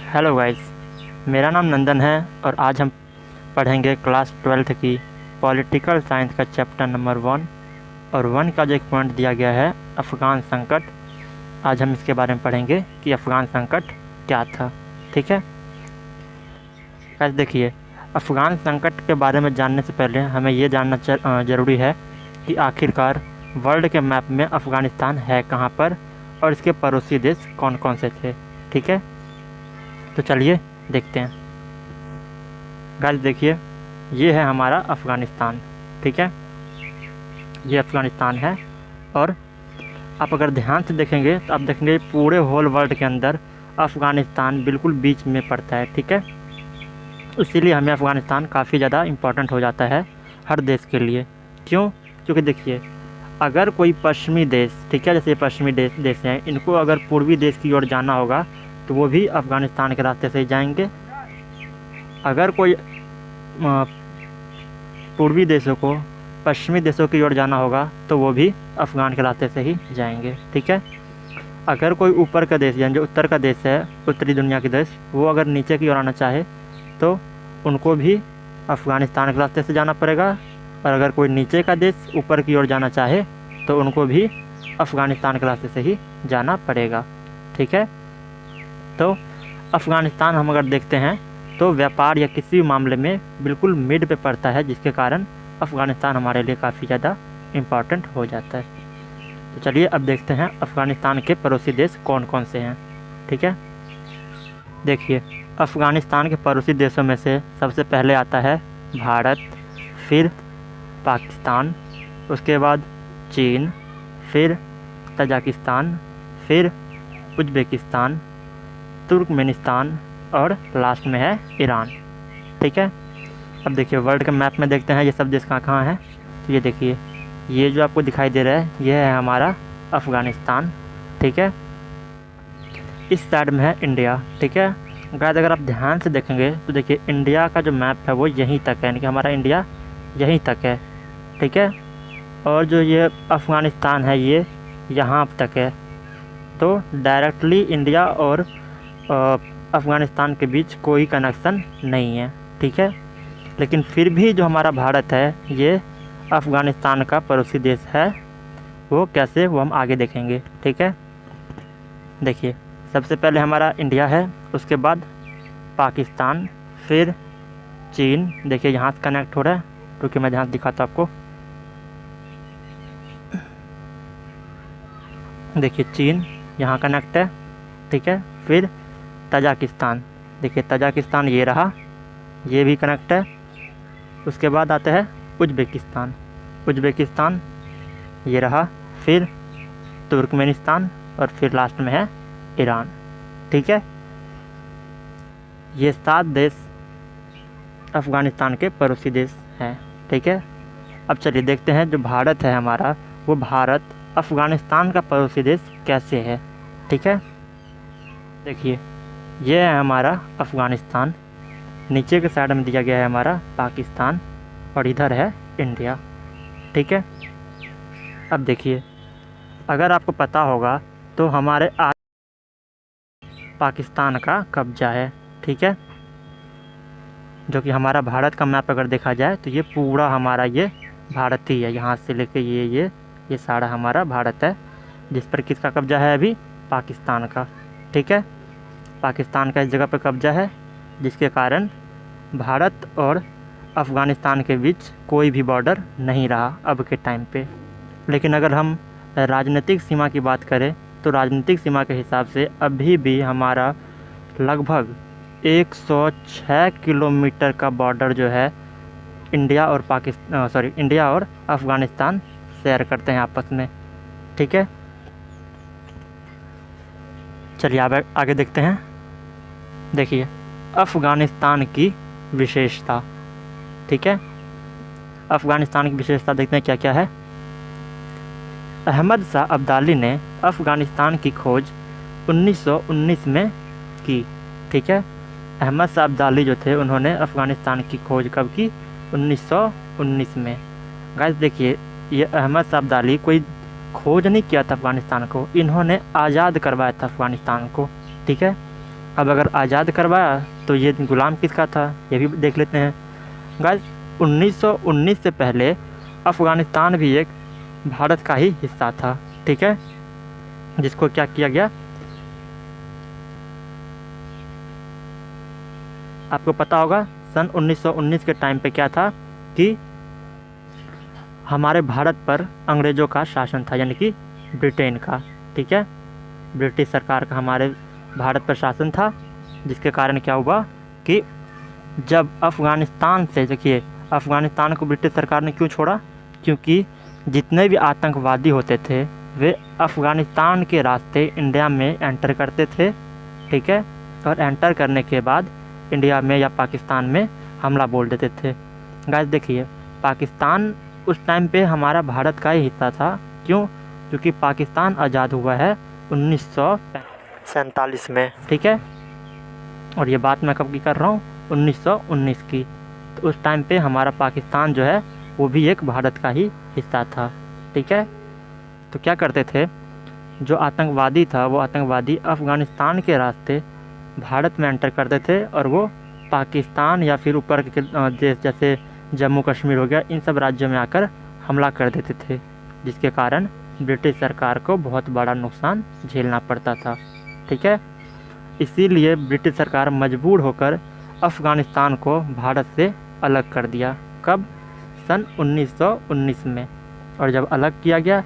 Hello guys, मेरा नाम नंदन है और आज हम पढ़ेंगे क्लास 12th की पॉलिटिकल साइंस का चैप्टर नंबर 1 और 1 का जो एक पॉइंट दिया गया है अफ़गान संकट। आज हम इसके बारे में पढ़ेंगे कि अफ़गान संकट क्या था। ठीक है गाइस, देखिए, अफ़गान संकट के बारे में जानने से पहले हमें ये जानना ज़रूरी है कि आखिरकार वर्ल्ड के मैप में अफ़गानिस्तान है कहाँ पर और इसके पड़ोसी देश कौन कौन से थे। ठीक है, तो चलिए देखते हैं। गाइस देखिए, ये है हमारा अफ़गानिस्तान। ठीक है, ये अफ़गानिस्तान है और आप अगर ध्यान से देखेंगे तो आप देखेंगे पूरे होल वर्ल्ड के अंदर अफ़गानिस्तान बिल्कुल बीच में पड़ता है। ठीक है, इसीलिए हमें अफ़गानिस्तान काफ़ी ज़्यादा इम्पोर्टेंट हो जाता है हर देश के लिए। क्यों? क्योंकि देखिए, अगर कोई पश्चिमी देश, ठीक है, जैसे पश्चिमी देश हैं, इनको अगर पूर्वी देश की ओर जाना होगा तो वो भी अफ़गानिस्तान के रास्ते से ही जाएंगे। अगर कोई पूर्वी देशों को पश्चिमी देशों की ओर जाना होगा तो वो भी अफ़गान के रास्ते से ही जाएंगे। ठीक है, अगर कोई ऊपर का देश यानी जो उत्तर का देश है, उत्तरी दुनिया के देश, वो अगर नीचे की ओर आना चाहे तो उनको भी अफ़गानिस्तान के रास्ते से जाना पड़ेगा। और अगर कोई नीचे का देश ऊपर की ओर जाना चाहे तो उनको भी अफ़गानिस्तान के रास्ते से ही जाना पड़ेगा। ठीक है, तो अफ़गानिस्तान हम अगर देखते हैं तो व्यापार या किसी भी मामले में बिल्कुल मिड पे पड़ता है, जिसके कारण अफ़गानिस्तान हमारे लिए काफ़ी ज़्यादा इम्पॉर्टेंट हो जाता है। तो चलिए अब देखते हैं अफ़गानिस्तान के पड़ोसी देश कौन कौन से हैं। ठीक है, देखिए, अफ़गानिस्तान के पड़ोसी देशों में से सबसे पहले आता है भारत, फिर पाकिस्तान, उसके बाद चीन, फिर तजाकिस्तान, फिर उज़्बेकिस्तान, तुर्कमेनिस्तान और लास्ट में है ईरान। ठीक है, अब देखिए वर्ल्ड के मैप में देखते हैं ये सब देश कहाँ कहाँ हैं। तो ये देखिए, ये जो आपको दिखाई दे रहा है ये है हमारा अफ़गानिस्तान। ठीक है, इस साइड में है इंडिया। ठीक है गाइस, अगर आप ध्यान से देखेंगे तो देखिए इंडिया का जो मैप है वो यहीं तक है, यानी कि हमारा इंडिया यहीं तक है। ठीक है, और जो ये अफ़गानिस्तान है ये यहाँ तक है। तो डायरेक्टली इंडिया और अफ़गानिस्तान के बीच कोई कनेक्शन नहीं है। ठीक है, लेकिन फिर भी जो हमारा भारत है ये अफ़गानिस्तान का पड़ोसी देश है। वो कैसे, वो हम आगे देखेंगे। ठीक है, देखिए, सबसे पहले हमारा इंडिया है, उसके बाद पाकिस्तान, फिर चीन। देखिए यहाँ से कनेक्ट हो रहा है, क्योंकि मैं ध्यान से दिखाता हूँ आपको। देखिए चीन यहाँ कनेक्ट है। ठीक है, फिर तजाकिस्तान, देखिए तजाकिस्तान ये रहा, ये भी कनेक्ट है। उसके बाद आता है उज़्बेकिस्तान, उज़्बेकिस्तान ये रहा, फिर तुर्कमेनिस्तान और फिर लास्ट में है ईरान। ठीक है, ये 7 देश अफ़गानिस्तान के पड़ोसी देश हैं। ठीक है, अब चलिए देखते हैं जो भारत है हमारा, वो भारत अफ़गानिस्तान का पड़ोसी देश कैसे है। ठीक है, देखिए ये है हमारा अफ़गानिस्तान, नीचे के साइड में दिया गया है हमारा पाकिस्तान और इधर है इंडिया। ठीक है, अब देखिए, अगर आपको पता होगा तो हमारे पाकिस्तान का कब्जा है। ठीक है, जो कि हमारा भारत का मैप अगर देखा जाए तो ये पूरा हमारा ये भारत ही है, यहाँ से लेके ये सारा हमारा भारत है, जिस पर किसका कब्जा है अभी, पाकिस्तान का। ठीक है, पाकिस्तान का इस जगह पर कब्जा है, जिसके कारण भारत और अफ़गानिस्तान के बीच कोई भी बॉर्डर नहीं रहा अब के टाइम पे। लेकिन अगर हम राजनीतिक सीमा की बात करें तो राजनीतिक सीमा के हिसाब से अभी भी हमारा लगभग 106 किलोमीटर का बॉर्डर जो है इंडिया और अफ़गानिस्तान शेयर करते हैं आपस में। ठीक है, चलिए आगे देखते हैं। देखिए अफ़गानिस्तान की विशेषता। ठीक है, अफ़गानिस्तान की विशेषता देखते हैं क्या क्या है। अहमद शाह अब्दाली ने अफ़गानिस्तान की खोज 1919 में की। ठीक है, अहमद शाह अब्दाली जो थे उन्होंने अफ़गानिस्तान की खोज कब की, 1919 में। गाइस देखिए, ये अहमद शाह अब्दाली कोई खोज नहीं किया था अफ़गानिस्तान को, इन्होंने आज़ाद करवाया था अफ़गानिस्तान को। ठीक है, अब अगर आज़ाद करवाया तो ये गुलाम किसका था, ये भी देख लेते हैं। गाइस 1919 से पहले अफ़गानिस्तान भी एक भारत का ही हिस्सा था, ठीक है, जिसको क्या किया गया, आपको पता होगा सन 1919 के टाइम पे क्या था कि हमारे भारत पर अंग्रेज़ों का शासन था, यानी कि ब्रिटेन का, ठीक है, ब्रिटिश सरकार का हमारे भारत पर शासन था, जिसके कारण क्या हुआ कि जब अफ़गानिस्तान से, देखिए अफ़गानिस्तान को ब्रिटिश सरकार ने क्यों छोड़ा, क्योंकि जितने भी आतंकवादी होते थे वे अफ़गानिस्तान के रास्ते इंडिया में एंटर करते थे, ठीक है, और एंटर करने के बाद इंडिया में या पाकिस्तान में हमला बोल देते थे। गाइस देखिए पाकिस्तान उस टाइम पे हमारा भारत का ही हिस्सा था, क्यों, क्योंकि पाकिस्तान आज़ाद हुआ है 1947 में, ठीक है, और ये बात मैं कब की कर रहा हूँ, 1919 की। तो उस टाइम पे हमारा पाकिस्तान जो है वो भी एक भारत का ही हिस्सा था, ठीक है। तो क्या करते थे, जो आतंकवादी था वो आतंकवादी अफ़गानिस्तान के रास्ते भारत में एंटर करते थे और वो पाकिस्तान या फिर ऊपर के देश जैसे जम्मू कश्मीर हो गया, इन सब राज्यों में आकर हमला कर देते थे, जिसके कारण ब्रिटिश सरकार को बहुत बड़ा नुकसान झेलना पड़ता था, ठीक है। इसीलिए ब्रिटिश सरकार मजबूर होकर अफ़गानिस्तान को भारत से अलग कर दिया, कब, सन 1919 में। और जब अलग किया गया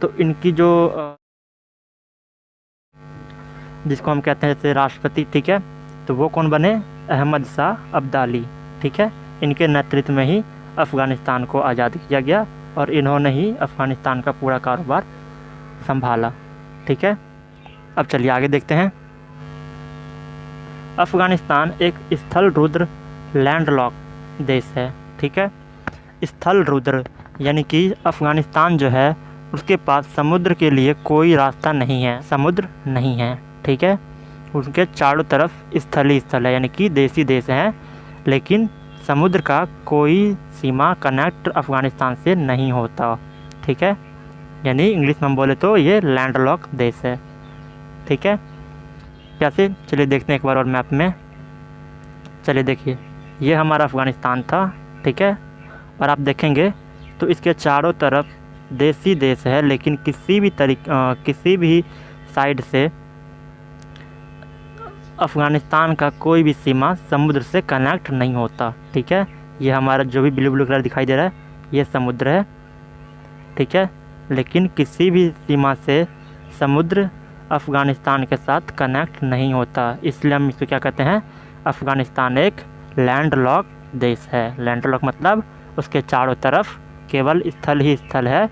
तो इनकी जो जिसको हम कहते हैं जैसे राष्ट्रपति, ठीक है, तो वो कौन बने, अहमद शाह अब्दाली, ठीक है, इनके नेतृत्व में ही अफ़गानिस्तान को आज़ाद किया गया और इन्होंने ही अफ़गानिस्तान का पूरा कारोबार संभाला, ठीक है। अब चलिए आगे देखते हैं। अफ़गानिस्तान एक स्थल रुद्र लैंडलॉक देश है, ठीक है, स्थल रुद्र यानी कि अफ़गानिस्तान जो है उसके पास समुद्र के लिए कोई रास्ता नहीं है, समुद्र नहीं है, ठीक है, उसके चारों तरफ स्थल ही स्थल है, यानी कि देशी देश हैं, लेकिन समुद्र का कोई सीमा कनेक्ट अफ़गानिस्तान से नहीं होता, ठीक है, यानी इंग्लिश में हम बोले तो ये लैंडलॉक देश है, ठीक है। कैसे, चलिए देखते हैं एक बार और मैप में। चलिए देखिए ये हमारा अफ़गानिस्तान था, ठीक है, और आप देखेंगे तो इसके चारों तरफ देशी देश है, लेकिन किसी भी साइड से अफ़गानिस्तान का कोई भी सीमा समुद्र से कनेक्ट नहीं होता, ठीक है। ये हमारा जो भी ब्लू कलर दिखाई दे रहा है ये समुद्र है, ठीक है, लेकिन किसी भी सीमा से समुद्र अफ़गानिस्तान के साथ कनेक्ट नहीं होता, इसलिए हम इसको क्या कहते हैं, अफ़गानिस्तान एक लैंडलॉक देश है। लैंडलॉक मतलब उसके चारों तरफ केवल स्थल ही स्थल है,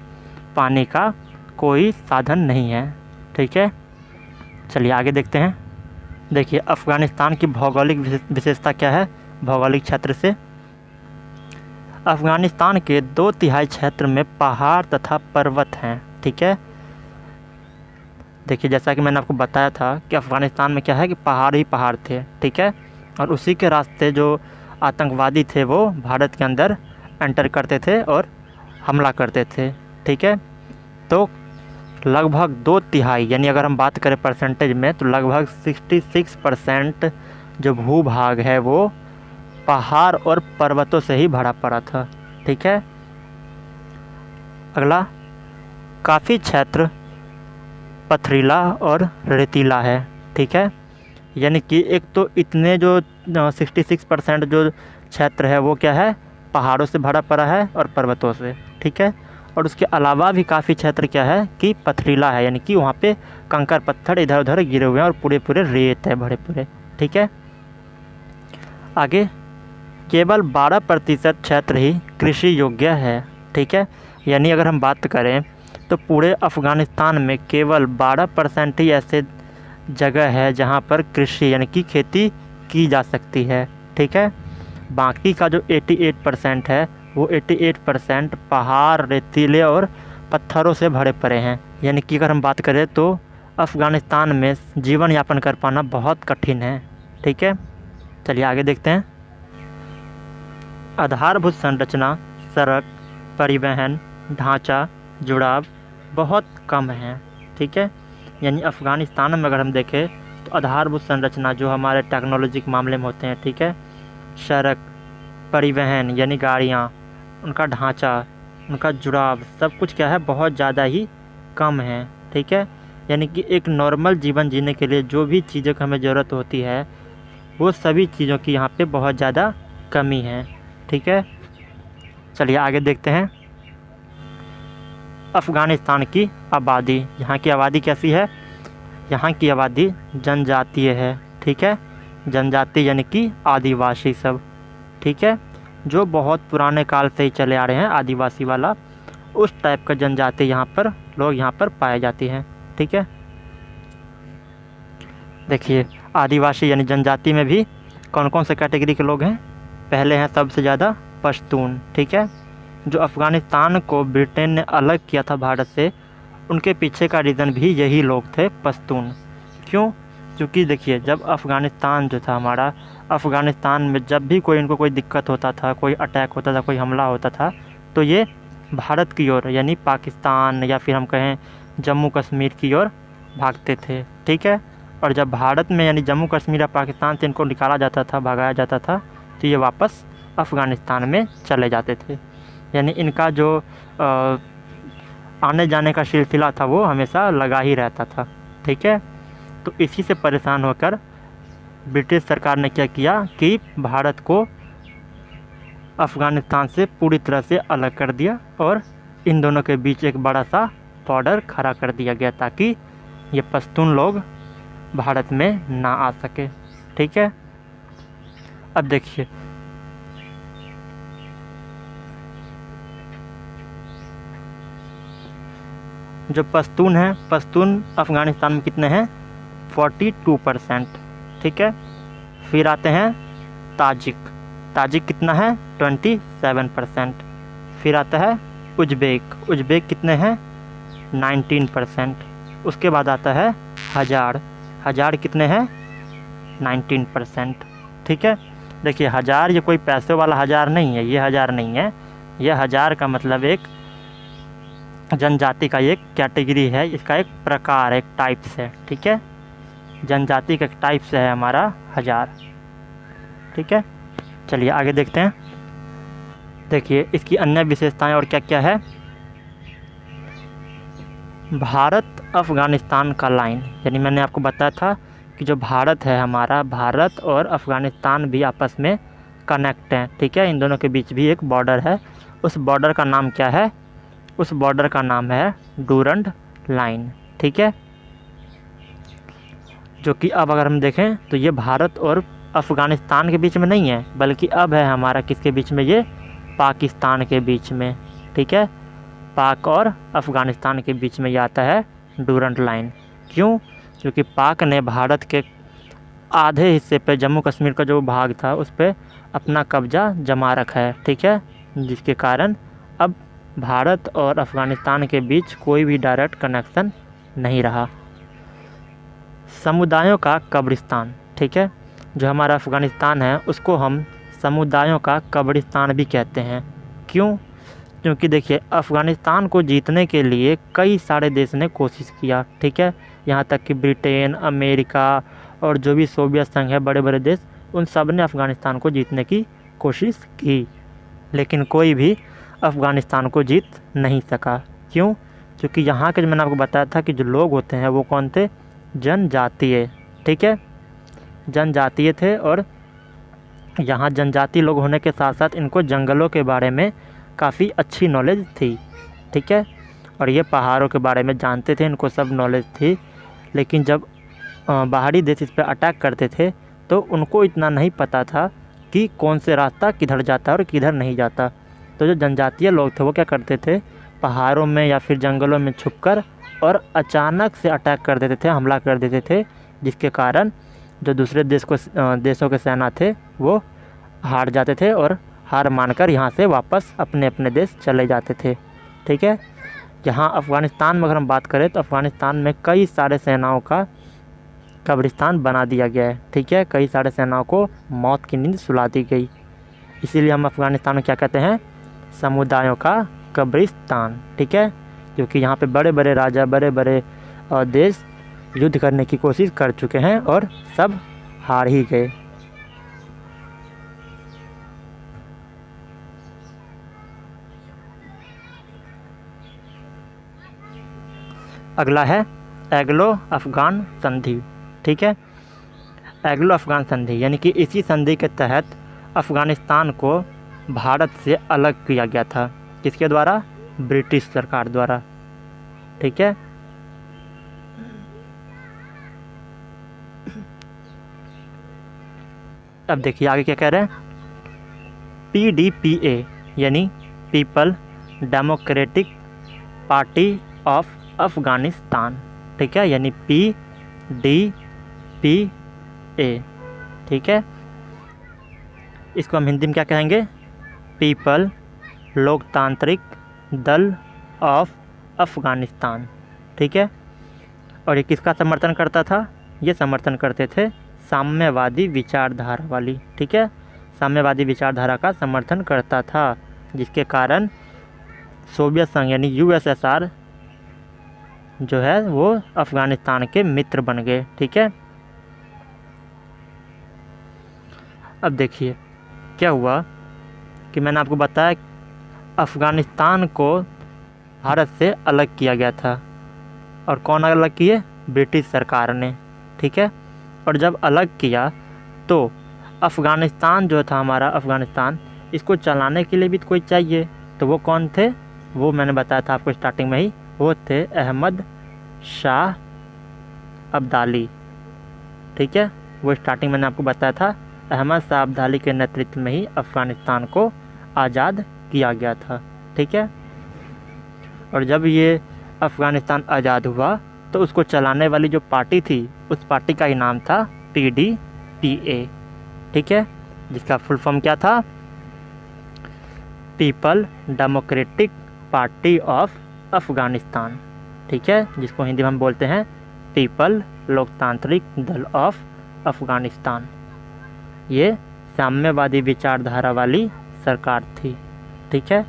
पानी का कोई साधन नहीं है, ठीक है। चलिए आगे देखते हैं। देखिए अफ़गानिस्तान की भौगोलिक विशेषता क्या है, भौगोलिक क्षेत्र से अफ़गानिस्तान के 2/3 क्षेत्र में पहाड़ तथा पर्वत हैं, ठीक है। देखिए जैसा कि मैंने आपको बताया था कि अफ़गानिस्तान में क्या है कि पहाड़ ही पहाड़ थे, ठीक है, और उसी के रास्ते जो आतंकवादी थे वो भारत के अंदर एंटर करते थे और हमला करते थे, ठीक है। तो लगभग 2/3 यानी अगर हम बात करें परसेंटेज में तो लगभग 66% जो भूभाग है वो पहाड़ और पर्वतों से ही भरा पड़ा था, ठीक है। अगला, काफ़ी क्षेत्र पथरीला और रेतीला है, ठीक है, यानी कि एक तो इतने जो 66% जो क्षेत्र है वो क्या है, पहाड़ों से भरा पड़ा है और पर्वतों से, ठीक है, और उसके अलावा भी काफ़ी क्षेत्र क्या है कि पथरीला है, यानी कि वहाँ पे कंकर पत्थर इधर उधर गिरे हुए हैं और पूरे पूरे रेत है भरे पूरे, ठीक है। आगे, केवल 12% क्षेत्र ही कृषि योग्य है, ठीक है, यानी अगर हम बात करें तो पूरे अफ़गानिस्तान में केवल 12% ही ऐसे जगह है जहाँ पर कृषि यानी कि खेती की जा सकती है, ठीक है। बाकी का जो 88% है वो 88% पहाड़, रेतीले और पत्थरों से भरे पड़े हैं, यानी कि अगर हम बात करें तो अफ़गानिस्तान में जीवन यापन कर पाना बहुत कठिन है, ठीक है। चलिए आगे देखते हैं। आधारभूत संरचना, सड़क, परिवहन ढांचा, जुड़ाव बहुत कम है, ठीक है, यानी अफ़गानिस्तान में अगर हम देखें तो आधारभूत संरचना जो हमारे टेक्नोलॉजी के मामले में होते हैं, ठीक है, सड़क, परिवहन यानी गाड़ियाँ, उनका ढांचा, उनका जुड़ाव, सब कुछ क्या है, बहुत ज़्यादा ही कम है, ठीक है। यानी कि एक नॉर्मल जीवन जीने के लिए जो भी चीज़ों की हमें ज़रूरत होती है वो सभी चीज़ों की यहाँ पे बहुत ज़्यादा कमी है, ठीक है। चलिए आगे देखते हैं। अफ़गानिस्तान की आबादी, यहाँ की आबादी कैसी है? यहाँ की आबादी जनजातीय है, ठीक है, जनजाति यानी कि आदिवासी सब, ठीक है, जो बहुत पुराने काल से ही चले आ रहे हैं, आदिवासी वाला उस टाइप का जनजाति यहाँ पर लोग यहाँ पर पाए जाते हैं, ठीक है। देखिए आदिवासी यानी जनजाति में भी कौन कौन से कैटेगरी के लोग हैं? पहले हैं सबसे ज़्यादा पश्तून, ठीक है, जो अफ़गानिस्तान को ब्रिटेन ने अलग किया था भारत से, उनके पीछे का रीज़न भी यही लोग थे, पश्तून। क्यों? क्योंकि देखिए जब अफ़गानिस्तान जो था हमारा, अफ़गानिस्तान में जब भी कोई इनको कोई दिक्कत होता था, कोई अटैक होता था, कोई हमला होता था, तो ये भारत की ओर यानी पाकिस्तान या फिर हम कहें जम्मू कश्मीर की ओर भागते थे, ठीक है। और जब भारत में यानी जम्मू कश्मीर या पाकिस्तान से इनको निकाला जाता था, भगाया जाता था, तो ये वापस अफ़गानिस्तान में चले जाते थे। यानी इनका जो आने जाने का सिलसिला था वो हमेशा लगा ही रहता था, ठीक है। तो इसी से परेशान होकर ब्रिटिश सरकार ने क्या किया कि भारत को अफ़गानिस्तान से पूरी तरह से अलग कर दिया और इन दोनों के बीच एक बड़ा सा बॉर्डर खड़ा कर दिया गया ताकि ये पश्तून लोग भारत में ना आ सके, ठीक है। अब देखिए जो पश्तून हैं, पश्तून अफ़गानिस्तान में कितने हैं? 42%, ठीक है। फिर आते हैं ताजिक, ताजिक कितना है? 27%। फिर आता है उज़्बेक, उज़्बेक कितने हैं? 19%। उसके बाद आता है हज़ार, हज़ार कितने हैं? 19%, ठीक है। देखिए हज़ार ये कोई पैसे वाला हज़ार नहीं है, ये हज़ार नहीं है, यह हज़ार का मतलब एक जनजाति का एक कैटेगरी है, इसका एक प्रकार, एक टाइप्स है, ठीक है। जनजाति का एक टाइप्स है हमारा हज़ार, ठीक है। चलिए आगे देखते हैं। देखिए इसकी अन्य विशेषताएं और क्या क्या है। भारत अफ़गानिस्तान का लाइन, यानी मैंने आपको बताया था कि जो भारत है हमारा, भारत और अफ़गानिस्तान भी आपस में कनेक्ट हैं, ठीक है, इन दोनों के बीच भी एक बॉर्डर है। उस बॉर्डर का नाम क्या है? उस बॉर्डर का नाम है डूरंड लाइन, ठीक है। जो कि अब अगर हम देखें तो ये भारत और अफ़गानिस्तान के बीच में नहीं है, बल्कि अब है हमारा किसके बीच में? ये पाकिस्तान के बीच में, ठीक है, पाक और अफ़गानिस्तान के बीच में ये आता है डूरंड लाइन। क्यों? क्योंकि पाक ने भारत के आधे हिस्से पे, जम्मू कश्मीर का जो भाग था उस पर अपना कब्जा जमा रखा है, ठीक है, जिसके कारण अब भारत और अफ़गानिस्तान के बीच कोई भी डायरेक्ट कनेक्शन नहीं रहा। समुदायों का कब्रिस्तान, ठीक है, जो हमारा अफ़गानिस्तान है उसको हम समुदायों का कब्रिस्तान भी कहते हैं। क्यों? क्योंकि देखिए अफ़गानिस्तान को जीतने के लिए कई सारे देश ने कोशिश किया, ठीक है, यहाँ तक कि ब्रिटेन, अमेरिका और जो भी सोवियत संघ है, बड़े बड़े देश, उन सब ने अफ़गानिस्तान को जीतने की कोशिश की, लेकिन कोई भी अफ़गानिस्तान को जीत नहीं सका। क्यों? क्योंकि यहाँ के जो मैंने आपको बताया था कि जो लोग होते हैं वो कौन थे? जनजातीय, ठीक है, जनजातीय थे। और यहाँ जनजाति लोग होने के साथ साथ इनको जंगलों के बारे में काफ़ी अच्छी नॉलेज थी, ठीक है, और ये पहाड़ों के बारे में जानते थे, इनको सब नॉलेज थी। लेकिन जब बाहरी देश इस पर अटैक करते थे तो उनको इतना नहीं पता था कि कौन से रास्ता किधर जाता है और किधर नहीं जाता। तो जो जनजातीय लोग थे वो क्या करते थे? पहाड़ों में या फिर जंगलों में छुपकर और अचानक से अटैक कर देते थे, हमला कर देते थे, जिसके कारण जो दूसरे देशों के सेना थे वो हार जाते थे और हार मानकर यहाँ से वापस अपने अपने देश चले जाते थे, ठीक है। यहाँ अफ़गानिस्तान में अगर हम बात करें तो अफ़गानिस्तान में कई सारे सेनाओं का कब्रिस्तान बना दिया गया है, ठीक है, कई सारे सेनाओं को मौत की नींद सुला दी गई। इसीलिए हम अफ़गानिस्तान में क्या कहते हैं? समुदायों का कब्रिस्तान, ठीक है, क्योंकि यहाँ पे बड़े बड़े राजा, बड़े बड़े देश युद्ध करने की कोशिश कर चुके हैं और सब हार ही गए। अगला है एंग्लो अफ़गान संधि। ठीक है, एंग्लो अफ़गान संधि यानी कि इसी संधि के तहत अफ़गानिस्तान को भारत से अलग किया गया था। किसके द्वारा? ब्रिटिश सरकार द्वारा। ठीक है, अब देखिए आगे क्या कह रहे हैं। PDPA यानी people democratic party of Afghanistan. ठीक है, यानी PDPA। ठीक है, इसको हम हिंदी में क्या कहेंगे? पीपल लोकतांत्रिक दल ऑफ अफ़गानिस्तान। ठीक है, और ये किसका समर्थन करता था? ये समर्थन करते थे साम्यवादी विचारधारा वाली। ठीक है, साम्यवादी विचारधारा का समर्थन करता था, जिसके कारण सोवियत संघ यानी USSR जो है वो अफ़गानिस्तान के मित्र बन गए। ठीक है, अब देखिए क्या हुआ कि मैंने आपको बताया अफ़गानिस्तान को भारत से अलग किया गया था। और कौन अलग किए? ब्रिटिश सरकार ने। ठीक है, और जब अलग किया तो अफ़गानिस्तान जो था हमारा अफ़गानिस्तान, इसको चलाने के लिए भी कोई चाहिए। तो वो कौन थे? वो मैंने बताया था आपको स्टार्टिंग में ही, वो थे अहमद शाह अब्दाली। ठीक है, वो स्टार्टिंग मैंने आपको बताया था, अहमद शाह अब्दाली के नेतृत्व में ही अफ़गानिस्तान को आज़ाद किया गया था। ठीक है, और जब ये अफ़गानिस्तान आज़ाद हुआ तो उसको चलाने वाली जो पार्टी थी, उस पार्टी का ही नाम था PDPA। ठीक है, जिसका फुल फॉर्म क्या था? People democratic party of Afghanistan. ठीक है, जिसको हिंदी में हम बोलते हैं पीपल लोकतांत्रिक दल ऑफ अफ़गानिस्तान। ये साम्यवादी विचारधारा वाली सरकार थी। ठीक है,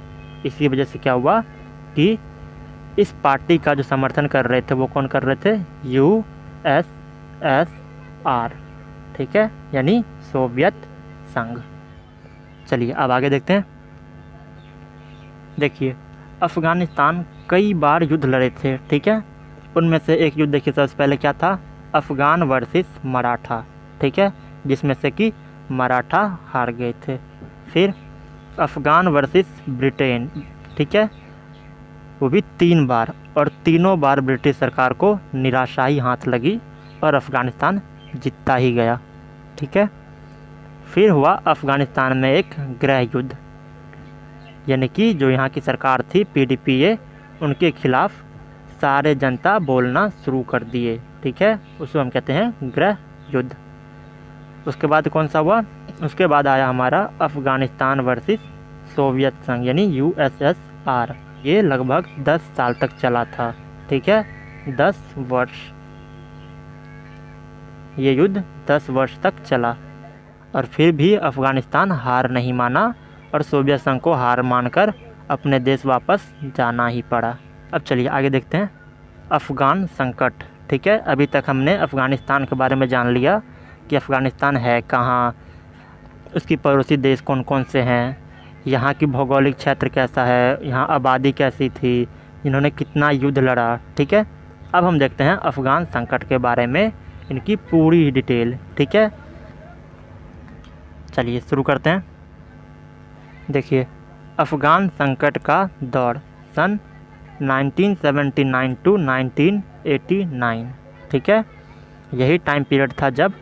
इसी वजह से क्या हुआ कि इस पार्टी का जो समर्थन कर रहे थे वो कौन कर रहे थे? USSR। ठीक है, यानी सोवियत संघ। चलिए अब आगे देखते हैं। देखिए अफ़गानिस्तान कई बार युद्ध लड़े थे। ठीक है, उनमें से एक युद्ध देखिए सबसे पहले क्या था? अफ़गान वर्सेस मराठा। ठीक है, जिसमें से कि मराठा हार गए थे। फिर अफ़गान वर्सेस ब्रिटेन। ठीक है, वो भी 3 बार, और तीनों बार ब्रिटिश सरकार को निराशाई हाथ लगी और अफ़गानिस्तान जीतता ही गया। ठीक है, फिर हुआ अफ़गानिस्तान में एक गृह युद्ध, यानी कि जो यहाँ की सरकार थी PDPA, उनके खिलाफ सारे जनता बोलना शुरू कर दिए। ठीक है, उसको हम कहते हैं गृह युद्ध। उसके बाद कौन सा हुआ? उसके बाद आया हमारा अफ़गानिस्तान वर्सेस सोवियत संघ यानी USSR। ये लगभग 10 साल तक चला था। ठीक है, 10 वर्ष, ये युद्ध 10 वर्ष तक चला और फिर भी अफ़गानिस्तान हार नहीं माना और सोवियत संघ को हार मानकर अपने देश वापस जाना ही पड़ा। अब चलिए आगे देखते हैं अफ़गान संकट। ठीक है, अभी तक हमने अफ़गानिस्तान के बारे में जान लिया कि अफ़गानिस्तान है कहाँ, उसकी पड़ोसी देश कौन कौन से हैं, यहाँ की भौगोलिक क्षेत्र कैसा है, यहाँ आबादी कैसी थी, इन्होंने कितना युद्ध लड़ा। ठीक है, अब हम देखते हैं अफ़गान संकट के बारे में, इनकी पूरी डिटेल। ठीक है, चलिए शुरू करते हैं। देखिए अफ़गान संकट का दौर सन 1979 टू 1989। ठीक है, यही टाइम पीरियड था जब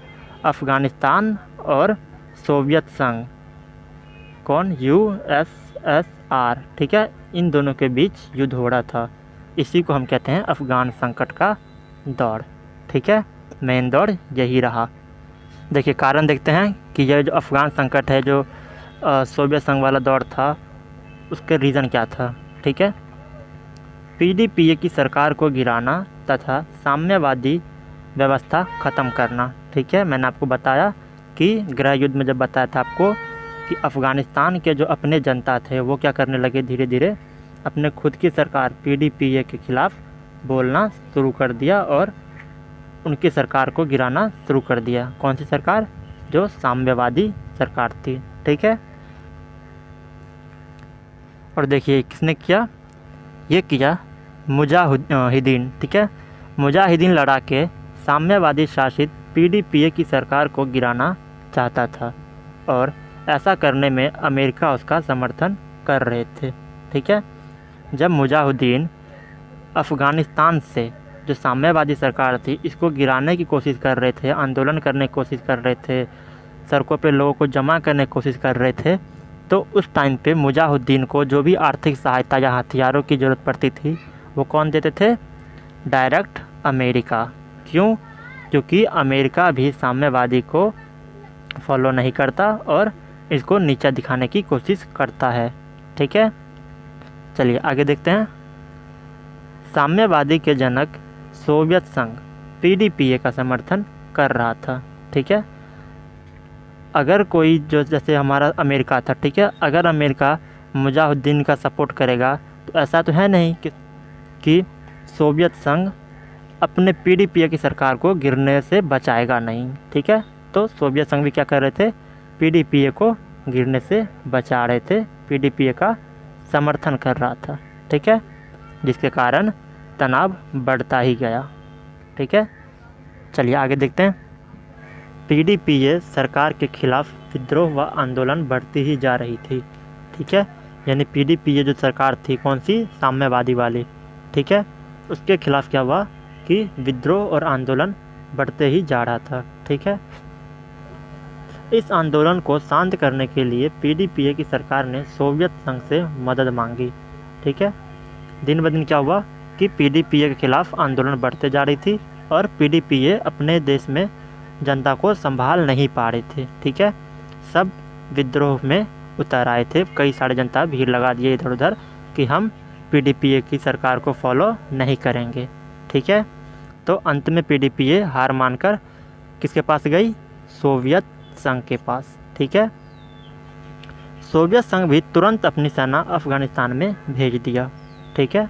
अफ़गानिस्तान और सोवियत संघ, कौन? USSR। ठीक है, इन दोनों के बीच युद्ध हो रहा था। इसी को हम कहते हैं अफ़गान संकट का दौर। ठीक है, मेन दौर यही रहा। देखिए कारण देखते हैं कि यह जो अफ़गान संकट है, जो सोवियत संघ वाला दौर था, उसके रीज़न क्या था। ठीक है, PDPA की सरकार को गिराना तथा साम्यवादी व्यवस्था ख़त्म करना। ठीक है, मैंने आपको बताया कि गृह युद्ध में जब बताया था आपको कि अफ़गानिस्तान के जो अपने जनता थे वो क्या करने लगे, धीरे धीरे अपने खुद की सरकार PDPA के ख़िलाफ़ बोलना शुरू कर दिया और उनकी सरकार को गिराना शुरू कर दिया। कौन सी सरकार? जो साम्यवादी सरकार थी, ठीक है। और देखिए किसने किया, ये किया मुजाहिदीन, ठीक है। मुजाहिदीन लड़ा के साम्यवादी शासित पीडीपीए की सरकार को गिराना चाहता था और ऐसा करने में अमेरिका उसका समर्थन कर रहे थे, ठीक है। जब मुजाहिदीन अफ़गानिस्तान से जो साम्यवादी सरकार थी इसको गिराने की कोशिश कर रहे थे, आंदोलन करने की कोशिश कर रहे थे, सड़कों पे लोगों को जमा करने की कोशिश कर रहे थे, तो उस टाइम पे मुजाहिदीन को जो भी आर्थिक सहायता या हथियारों की ज़रूरत पड़ती थी वो कौन देते थे? Direct America. क्यों? क्योंकि अमेरिका भी साम्यवादी को फॉलो नहीं करता और इसको नीचा दिखाने की कोशिश करता है, ठीक है। चलिए आगे देखते हैं। साम्यवादी के जनक सोवियत संघ पीडीपीए का समर्थन कर रहा था, ठीक है। अगर कोई जो जैसे हमारा अमेरिका था, ठीक है, अगर अमेरिका मुजाहिदीन का सपोर्ट करेगा तो ऐसा तो है नहीं कि सोवियत संघ अपने पीडीपीए की सरकार को गिरने से बचाएगा नहीं, ठीक है। तो सोवियत संघ भी क्या कर रहे थे? पीडीपीए को गिरने से बचा रहे थे, पीडीपीए का समर्थन कर रहा था, ठीक है, जिसके कारण तनाव बढ़ता ही गया, ठीक है। चलिए आगे देखते हैं। पीडीपीए सरकार के खिलाफ विद्रोह व आंदोलन बढ़ती ही जा रही थी, ठीक है। यानी पीडीपीए जो सरकार थी कौन सी? साम्यवादी वाली, ठीक है, उसके खिलाफ क्या हुआ कि विद्रोह और आंदोलन बढ़ते ही जा रहा था, ठीक है। इस आंदोलन को शांत करने के लिए पीडीपीए की सरकार ने सोवियत संघ से मदद मांगी, ठीक है। दिन ब दिन क्या हुआ कि पीडीपीए के खिलाफ आंदोलन बढ़ते जा रही थी और पीडीपीए अपने देश में जनता को संभाल नहीं पा रहे थे, ठीक है। सब विद्रोह में उतर आए थे, कई सारे जनता भीड़ लगा दिए इधर उधर कि हम पीडीपीए की सरकार को फॉलो नहीं करेंगे, ठीक है। तो अंत में पीडीपीए हार मानकर किसके पास गई? सोवियत संघ के पास, ठीक है। सोवियत संघ भी तुरंत अपनी सेना अफ़गानिस्तान में भेज दिया, ठीक है।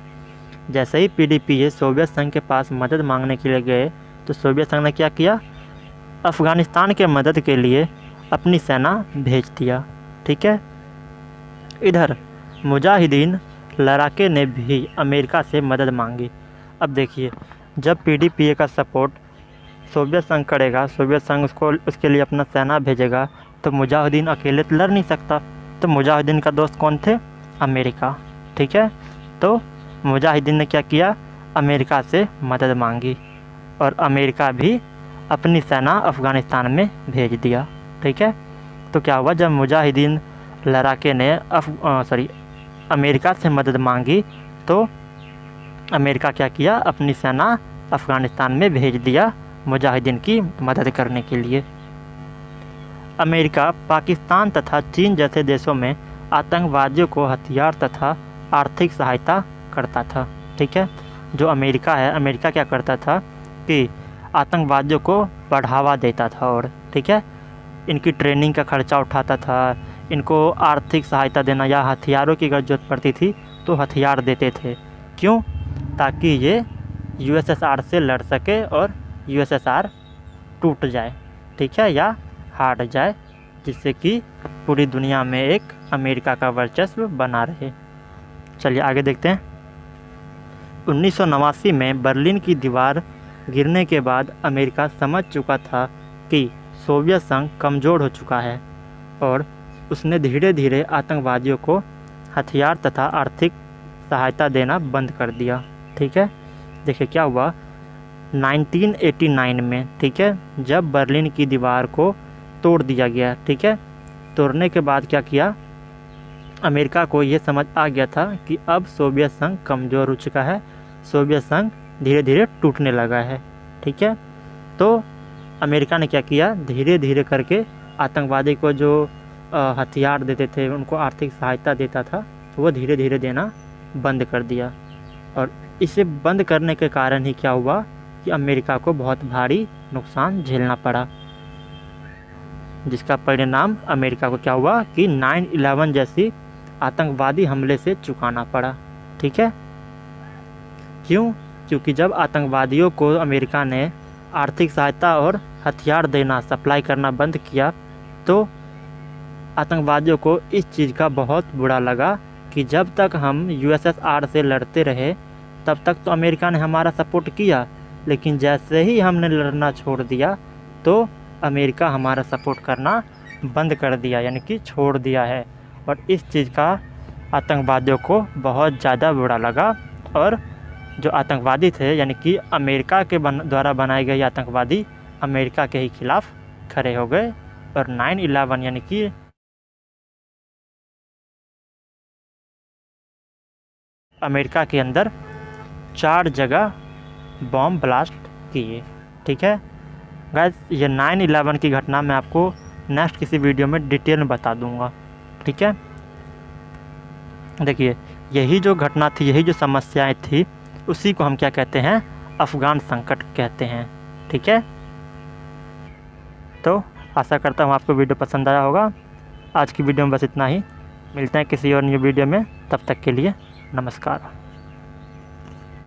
जैसे ही पीडीपीए सोवियत संघ के पास मदद मांगने के लिए गए तो सोवियत संघ ने क्या किया? अफ़गानिस्तान के मदद के लिए अपनी सेना भेज दिया, ठीक है। इधर मुजाहिदीन लड़ाके ने भी अमेरिका से मदद मांगी। अब देखिए, जब पीडीपीए का सपोर्ट सोवियत संघ करेगा, सोवियत संघ उसके लिए अपना सेना भेजेगा, तो मुजाहिदीन अकेले तो लड़ नहीं सकता। तो मुजाहिदीन का दोस्त कौन थे? अमेरिका, ठीक है। तो मुजाहिदीन ने क्या किया? अमेरिका से मदद मांगी और अमेरिका भी अपनी सेना अफ़गानिस्तान में भेज दिया, ठीक है। तो क्या हुआ? जब मुजाहिदीन लड़ाके ने अमेरिका से मदद मांगी तो अमेरिका क्या किया? अपनी सेना अफ़गानिस्तान में भेज दिया मुजाहिदीन की मदद करने के लिए। अमेरिका पाकिस्तान तथा चीन जैसे देशों में आतंकवादियों को हथियार तथा आर्थिक सहायता करता था, ठीक है। जो अमेरिका है, अमेरिका क्या करता था कि आतंकवादियों को बढ़ावा देता था और, ठीक है, इनकी ट्रेनिंग का खर्चा उठाता था, इनको आर्थिक सहायता देना या हथियारों की अगर जरूरत पड़ती थी तो हथियार देते थे। क्यों? ताकि ये यूएसएसआर से लड़ सके और यूएसएसआर टूट जाए, ठीक है, या हार जाए, जिससे कि पूरी दुनिया में एक अमेरिका का वर्चस्व बना रहे। चलिए आगे देखते हैं। 1989 में बर्लिन की दीवार गिरने के बाद अमेरिका समझ चुका था कि सोवियत संघ कमज़ोर हो चुका है और उसने धीरे धीरे आतंकवादियों को हथियार तथा आर्थिक सहायता देना बंद कर दिया, ठीक है। देखिए क्या हुआ 1989 में, ठीक है, जब बर्लिन की दीवार को तोड़ दिया गया, ठीक है। तोड़ने के बाद क्या किया? अमेरिका को ये समझ आ गया था कि अब सोवियत संघ कमज़ोर हो चुका है, सोवियत संघ धीरे धीरे टूटने लगा है, ठीक है। तो अमेरिका ने क्या किया? धीरे धीरे करके आतंकवादी को जो हथियार देते थे, उनको आर्थिक सहायता देता था, वो धीरे धीरे देना बंद कर दिया। और इसे बंद करने के कारण ही क्या हुआ कि अमेरिका को बहुत भारी नुकसान झेलना पड़ा, जिसका परिणाम अमेरिका को क्या हुआ कि 9/11 जैसी आतंकवादी हमले से चुकाना पड़ा, ठीक है। क्यों? क्योंकि जब आतंकवादियों को अमेरिका ने आर्थिक सहायता और हथियार देना, सप्लाई करना बंद किया, तो आतंकवादियों को इस चीज़ का बहुत बुरा लगा कि जब तक हम यूएसएसआर से लड़ते रहे तब तक तो अमेरिका ने हमारा सपोर्ट किया, लेकिन जैसे ही हमने लड़ना छोड़ दिया तो अमेरिका हमारा सपोर्ट करना बंद कर दिया, यानी कि छोड़ दिया है। और इस चीज़ का आतंकवादियों को बहुत ज़्यादा बुरा लगा, और जो आतंकवादी थे यानी कि अमेरिका के द्वारा बनाए गए आतंकवादी अमेरिका के ही खिलाफ खड़े हो गए। और 9/11 यानी कि अमेरिका के अंदर 4 जगह बॉम्ब ब्लास्ट किए। ठीक है गाइस, ये 9/11 की घटना मैं आपको नेक्स्ट किसी वीडियो में डिटेल में बता दूंगा। ठीक है, देखिए यही जो घटना थी, यही जो समस्याएं थी, उसी को हम क्या कहते हैं, अफ़गान संकट कहते हैं। ठीक है, तो आशा करता हूँ आपको वीडियो पसंद आया होगा। आज की वीडियो में बस इतना ही, मिलते हैं किसी और न्यू वीडियो में, तब तक के लिए नमस्कार।